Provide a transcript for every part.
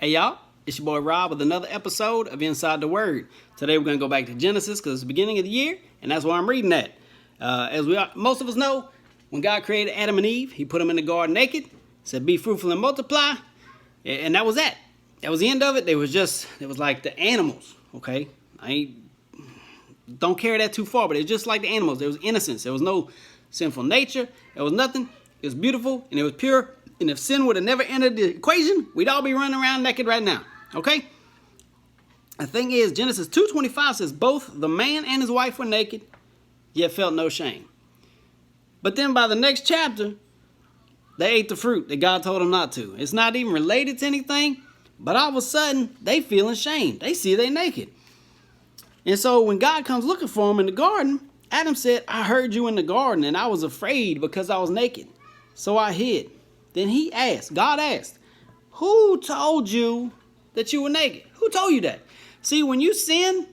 Hey y'all, it's your boy Rob with another episode of Inside the Word. Today we're going to go back to Genesis because it's the beginning of the year and that's where I'm reading at. Most of us know, when God created Adam and Eve, he put them in the garden naked, said be fruitful and multiply, and that was that. That was the end of it. It was like the animals, okay? Don't carry that too far, but it's just like the animals. There was innocence. There was no sinful nature. There was nothing. It was beautiful and it was pure. And if sin would have never entered the equation, we'd all be running around naked right now. Okay? The thing is, Genesis 2:25 says, both the man and his wife were naked, yet felt no shame. But then by the next chapter, they ate the fruit that God told them not to. It's not even related to anything, but all of a sudden, they feel ashamed. They see they're naked. And so when God comes looking for them in the garden, Adam said, I heard you in the garden, and I was afraid because I was naked. So I hid. Then God asked, who told you that you were naked? Who told you that? See, when you sin,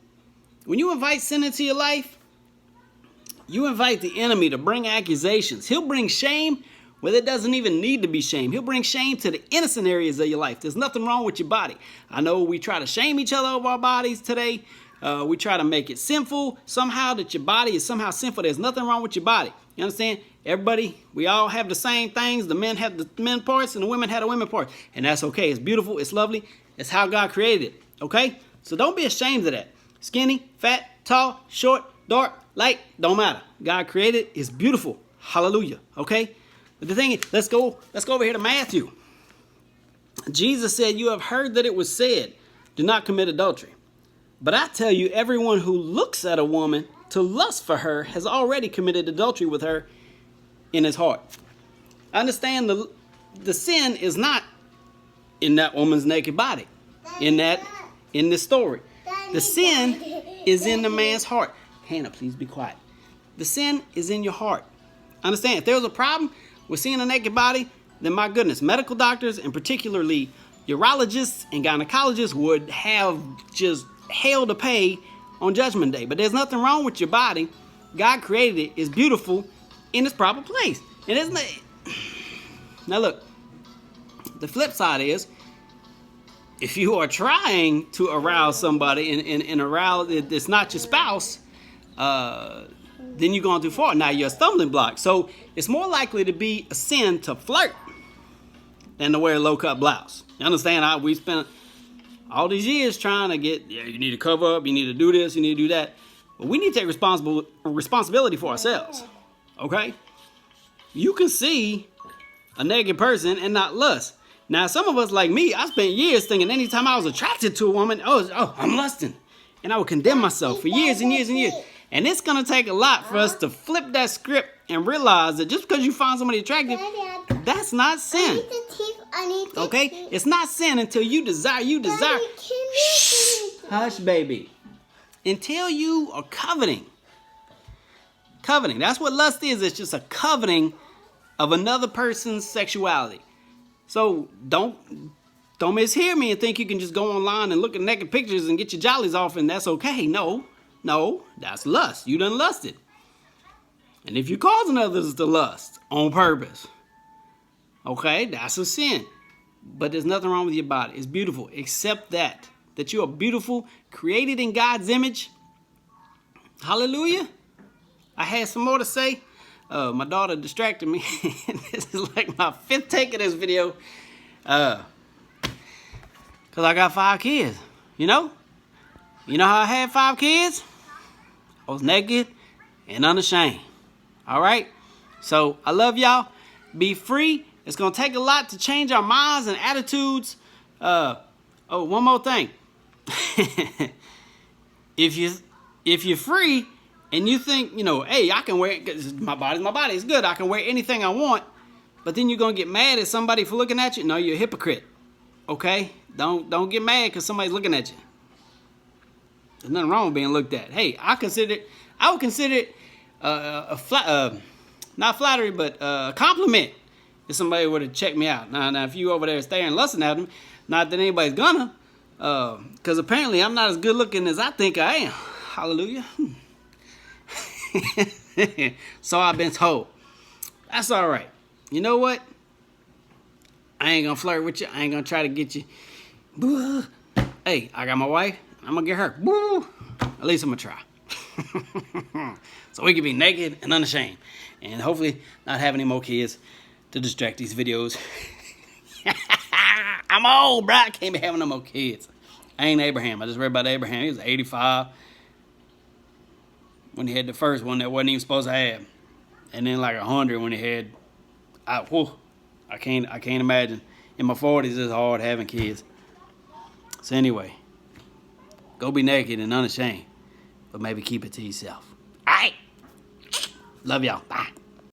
when you invite sin into your life, you invite the enemy to bring accusations. He'll bring shame where there doesn't even need to be shame. He'll bring shame to the innocent areas of your life. There's nothing wrong with your body. I know we try to shame each other over our bodies today. We try to make it sinful somehow, that your body is somehow sinful. There's nothing wrong with your body. You understand? Everybody, we all have the same things. The men have the men parts and the women have the women parts. And that's okay. It's beautiful. It's lovely. It's how God created it. Okay? So don't be ashamed of that. Skinny, fat, tall, short, dark, light, don't matter. God created it. It's beautiful. Hallelujah. Okay? But the thing is, let's go over here to Matthew. Jesus said, you have heard that it was said, do not commit adultery. But I tell you, everyone who looks at a woman to lust for her has already committed adultery with her in his heart. Understand, the sin is not in that woman's naked body, in this story. The sin is in the man's heart. Hannah, please be quiet. The sin is in your heart. Understand, if there was a problem with seeing a naked body, then my goodness, medical doctors and particularly urologists and gynecologists would have just hell to pay on Judgment Day. But there's nothing wrong with your body. God created it. It's beautiful in its proper place. And isn't it? Now look, the flip side is, if you are trying to arouse somebody and arouse, it's not your spouse, then you're going too far. Now you're a stumbling block. So it's more likely to be a sin to flirt than to wear a low-cut blouse. You understand? We spent all these years trying to get, you need to cover up, you need to do this, you need to do that. But we need to take responsibility for ourselves. Okay? You can see a naked person and not lust. Now, some of us, like me, I spent years thinking anytime I was attracted to a woman, I'm lusting. And I would condemn myself for years and years and years. And it's going to take a lot for us to flip that script and realize that just because you find somebody attractive, that's not sin. Okay? It's not sin until you desire. Shh, hush, baby. Until you are coveting. Coveting. That's what lust is. It's just a coveting of another person's sexuality. So don't mishear me and think you can just go online and look at naked pictures and get your jollies off and that's okay. No, that's lust. You done lusted. And if you're causing others to lust on purpose, okay, that's a sin. But there's nothing wrong with your body. It's beautiful. Accept that you are beautiful, created in God's image. Hallelujah. I had some more to say. My daughter distracted me. This is like my 5th take of this video. Because I got 5 kids. You know how I had 5 kids? I was naked and unashamed. All right? So I love y'all. Be free. It's going to take a lot to change our minds and attitudes. One more thing. If you're free and you think, hey, I can wear it because my body's my body. It's good. I can wear anything I want. But then you're going to get mad at somebody for looking at you. No, you're a hypocrite. Okay? Don't get mad because somebody's looking at you. There's nothing wrong with being looked at. Hey, I would consider it not flattery, but a compliment if somebody were to check me out. Now, if you over there staring, lusting at them, not that anybody's gonna, because apparently I'm not as good looking as I think I am. Hallelujah. So I've been told. That's all right. You know what? I ain't gonna flirt with you. I ain't gonna try to get you Hey, I got my wife. I'm gonna get her. At least I'm gonna try. So we can be naked and unashamed. And hopefully not have any more kids to distract these videos. I'm old, bro. I can't be having no more kids. I ain't Abraham. I just read about Abraham. He was 85 when he had the first one that wasn't even supposed to have. And then like 100 when he had, I can't imagine. In my 40s, it's hard having kids. So anyway, go be naked and unashamed, but maybe keep it to yourself. All right. Love y'all. Bye.